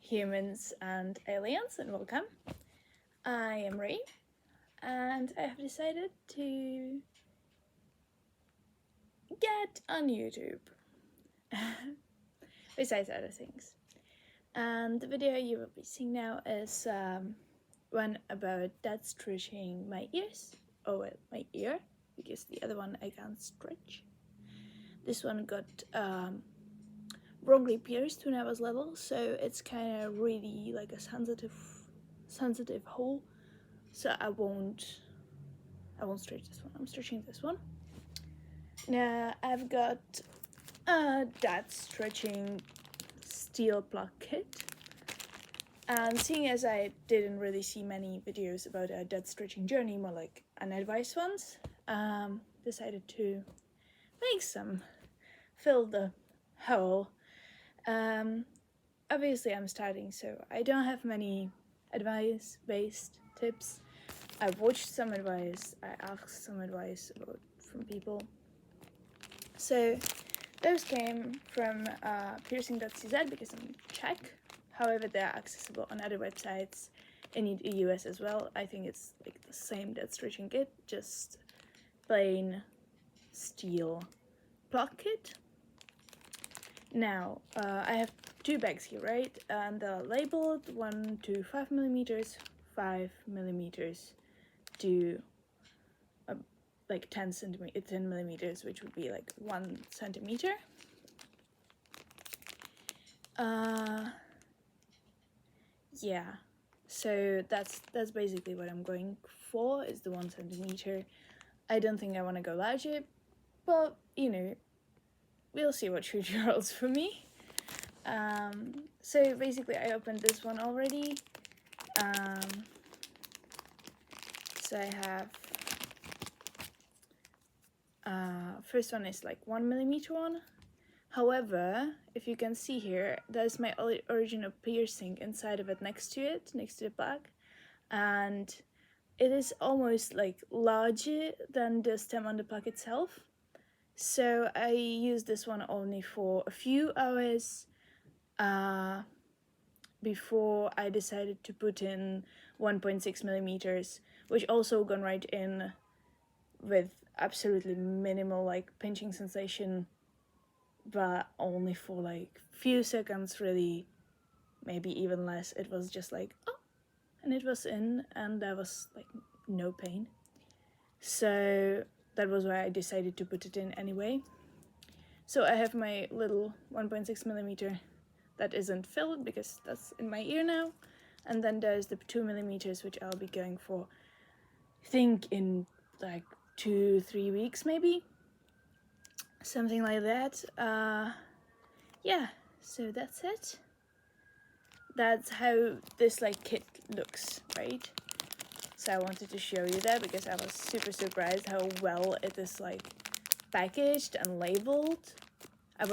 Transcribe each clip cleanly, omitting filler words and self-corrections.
humans and aliens, and welcome. I am Ray, and I have decided to get on YouTube, besides other things. And the video you will be seeing now is one about dead stretching my ears, my ear, because the other one I can't stretch. This one got wrongly pierced when I was little, so it's kind of really like a sensitive hole. So I won't stretch this one. I'm stretching this one. Now I've got a dead stretching steel plug kit, and seeing as I didn't really see many videos about a dead stretching journey, more like unadvised ones, decided to make some, fill the hole. Obviously I'm starting, so I don't have many advice-based tips. I've watched some advice, I asked some advice from people. So those came from piercing.cz because I'm Czech. However, they're accessible on other websites in the US as well. I think it's like the same dead stretching kit, just plain steel plug kit. Now, I have two bags here, right? And they're labeled 1 to 5 millimeters, 5 millimeters to like 10 millimeters, which would be like 1 centimeter. Yeah, so that's basically what I'm going for, is the 1 centimeter. I don't think I want to go larger, but you know, we'll see what future holds for me. So basically I opened this one already. So I have first one is like 1 millimeter one. However, if you can see here, there's my original piercing inside of it, next to the plug, and it is almost like larger than the stem on the plug itself. So I used this one only for a few hours before I decided to put in 1.6 millimeters, which also gone right in with absolutely minimal like pinching sensation, but only for like few seconds, really, maybe even less. It was just like, oh, and it was in, and there was like no pain. So that was why I decided to put it in anyway. So I have my little 1.6 millimeter that isn't filled because that's in my ear now, and then there's the 2 millimeters, which I'll be going for, I think in like 2-3 weeks maybe, something like that. Yeah, so that's it. That's how this like kit looks, right? So I wanted to show you that because I was super surprised how well it is like packaged and labeled. I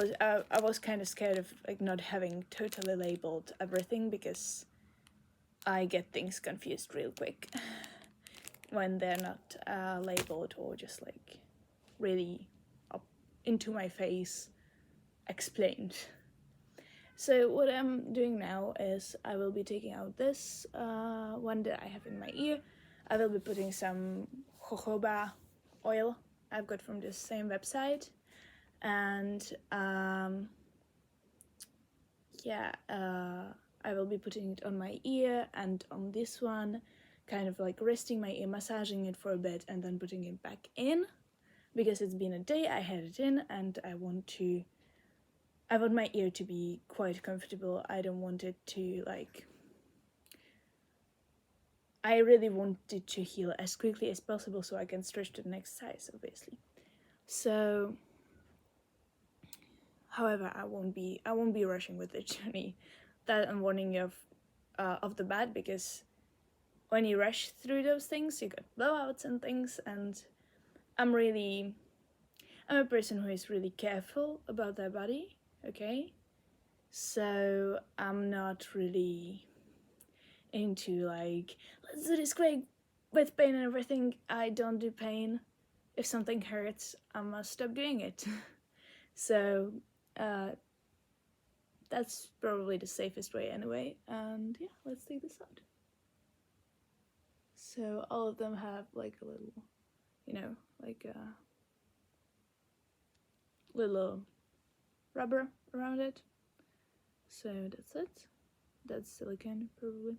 was kind of scared of like not having totally labeled everything, because I get things confused real quick when they're not labeled, or just like really up into my face explained. So what I'm doing now is I will be taking out this one that I have in my ear. I will be putting some jojoba oil I've got from this same website, and I will be putting it on my ear and on this one, kind of like resting my ear, massaging it for a bit, and then putting it back in, because it's been a day I had it in, and I want my ear to be quite comfortable. I don't want it to like, I really want it to heal as quickly as possible so I can stretch to the next size, obviously. So, however, I won't be rushing with the journey. That I'm warning you of the bat, because when you rush through those things, you get blowouts and things, and I'm a person who is really careful about their body, okay? So I'm not really into like, let's do this quick with pain and everything. I don't do pain. If something hurts, I must stop doing it. So that's probably the safest way anyway. And yeah, let's take this out. So all of them have like a little, like a little rubber around it. So that's it. That's silicone probably.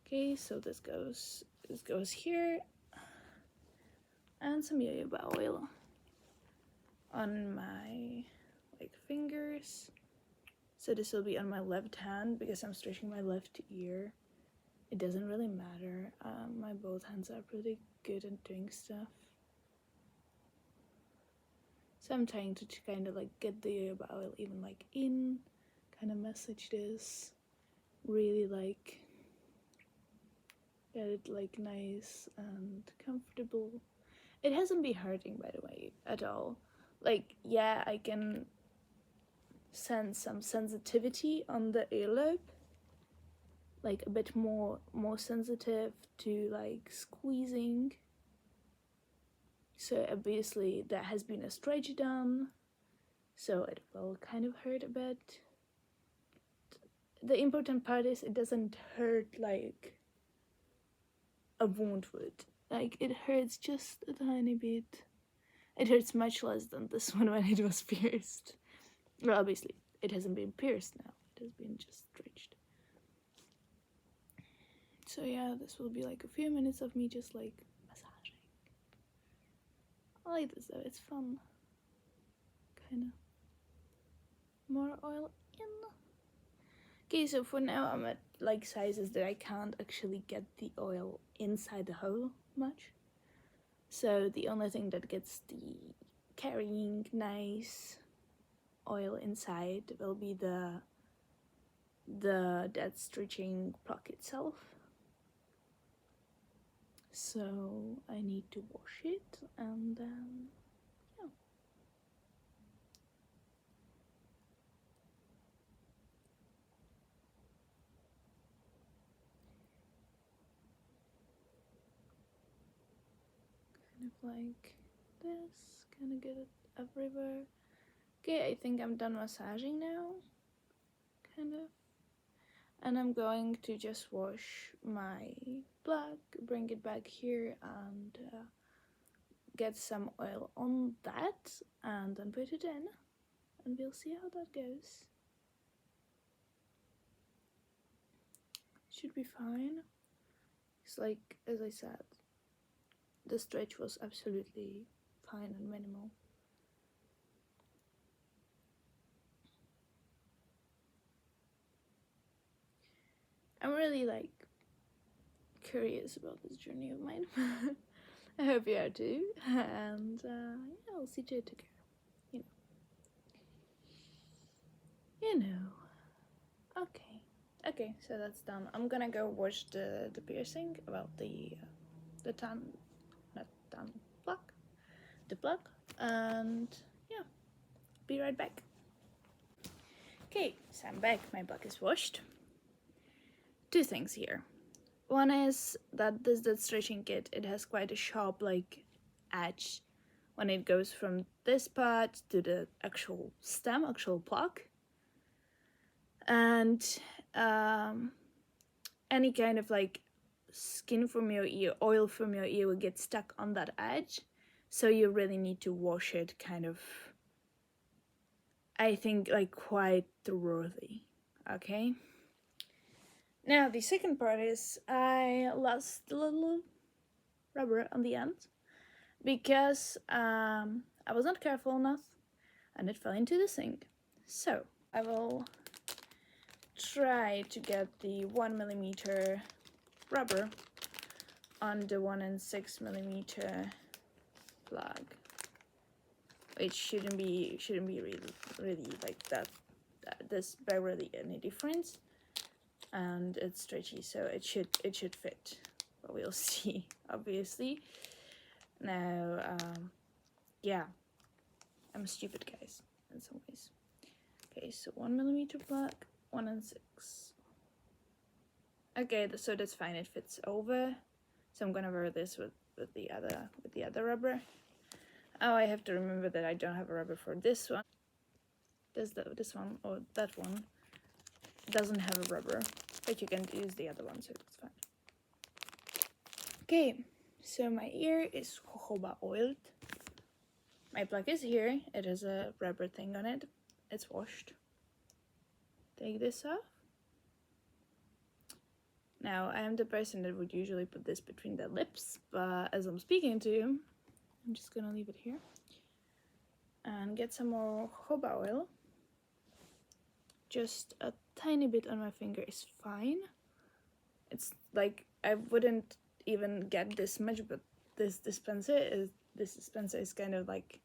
Okay, so this goes here, and some jojoba oil on my fingers. So this will be on my left hand because I'm stretching my left ear. It doesn't really matter. My both hands are pretty good at doing stuff. So I'm trying to kind of get the jojoba oil even in, kind of massage this, really get it nice and comfortable. It hasn't been hurting, by the way, at all. Yeah, I can sense some sensitivity on the earlobe, a bit more sensitive to squeezing. So obviously that has been a stretch done, so it will kind of hurt a bit. The important part is it doesn't hurt like a wound would. It hurts just a tiny bit. It hurts much less than this one when it was pierced. Well, obviously it hasn't been pierced now, it has been just stretched. So yeah, this will be a few minutes of me just massaging. I like this though, it's fun. Kinda. More oil in. Okay, so for now I'm at sizes that I can't actually get the oil inside the hole much. So the only thing that gets the carrying nice oil inside will be the dead stretching block itself. So I need to wash it and then yeah. Kind of like this, kind of get it everywhere. Okay, I think I'm done massaging now, kind of. And I'm going to just wash my block, bring it back here and get some oil on that and then put it in and we'll see how that goes. Should be fine. It's as I said, the stretch was absolutely fine and minimal. I'm really curious about this journey of mine. I hope you are too, and yeah, I'll see you together. You know. Okay, so that's done. I'm gonna go wash the piercing, about the block, and yeah, be right back. Okay, so I'm back. My block is washed. Two things here. One is that this dead stretching kit, it has quite a sharp edge when it goes from this part to the actual stem, actual block. And any kind of skin from your ear, oil from your ear will get stuck on that edge. So you really need to wash it kind of, I think, quite thoroughly. Okay? Now, the second part is I lost a little rubber on the end because I was not careful enough and it fell into the sink. So I will try to get the 1mm rubber on the 1 6mm plug, which shouldn't be really that there's barely any difference, and it's stretchy, so it should fit, but we'll see. Obviously now yeah, I'm stupid, guys, in some ways. Okay, so 1mm plug, 1 6. Okay, so that's fine, it fits over. So I'm gonna wear this with the other rubber. Oh, I have to remember that I don't have a rubber for this one. this one or that one doesn't have a rubber, but you can use the other one, so it's fine. Okay, so my ear is jojoba oiled. My plug is here. It has a rubber thing on it. It's washed. Take this off. Now, I am the person that would usually put this between the lips, but as I'm speaking to you, I'm just gonna leave it here. And get some more jojoba oil. Just a tiny bit on my finger is fine. It's like, I wouldn't even get this much, but this dispenser is kind of like,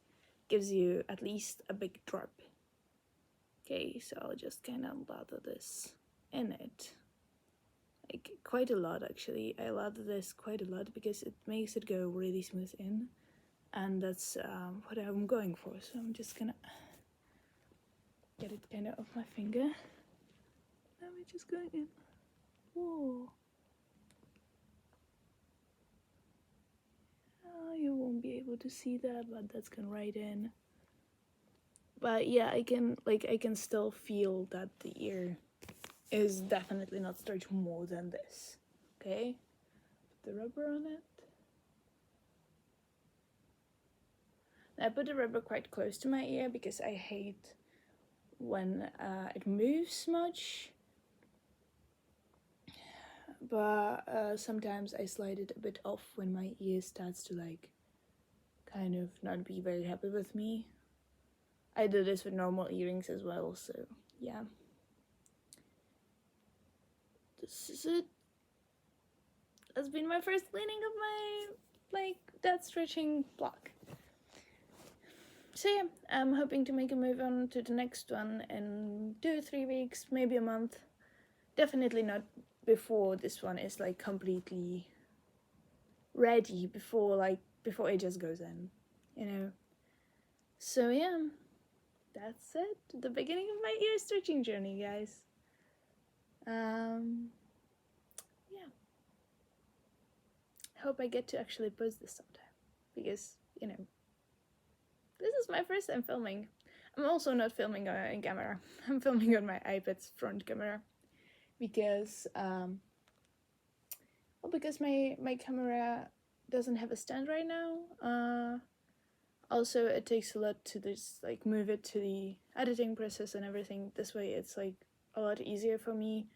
gives you at least a big drop. Okay, so I'll just kind of lather this in it. Like, quite a lot actually. I lather this quite a lot because it makes it go really smooth in. And that's what I'm going for. So I'm just gonna get it kind of off my finger. Let me just go in. Whoa. Oh, you won't be able to see that, but that's gone right in. But yeah, I can still feel that the ear is definitely not stretched more than this. Okay? Put the rubber on it. I put the rubber quite close to my ear because I hate when it moves much. But sometimes I slide it a bit off when my ear starts to like kind of not be very happy with me. I do this with normal earrings as well, so yeah. This is it. That's been my first cleaning of my that stretching block. So yeah, I'm hoping to make a move on to the next one in 2 or 3 weeks, maybe a month. Definitely not before this one is like completely ready, before it just goes in, you know. So yeah, that's it. The beginning of my ear stretching journey, guys. Yeah. I hope I get to actually post this sometime because, you know, this is my first time filming. I'm also not filming in camera. I'm filming on my iPad's front camera because because my camera doesn't have a stand right now. Also, it takes a lot to just like move it to the editing process and everything. This way, it's like a lot easier for me,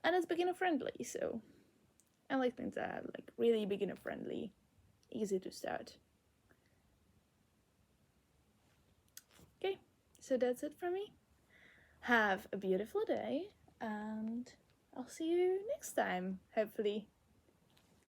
and it's beginner friendly. So I like things that are like really beginner friendly, easy to start. Okay, so that's it from me. Have a beautiful day, and I'll see you next time, hopefully.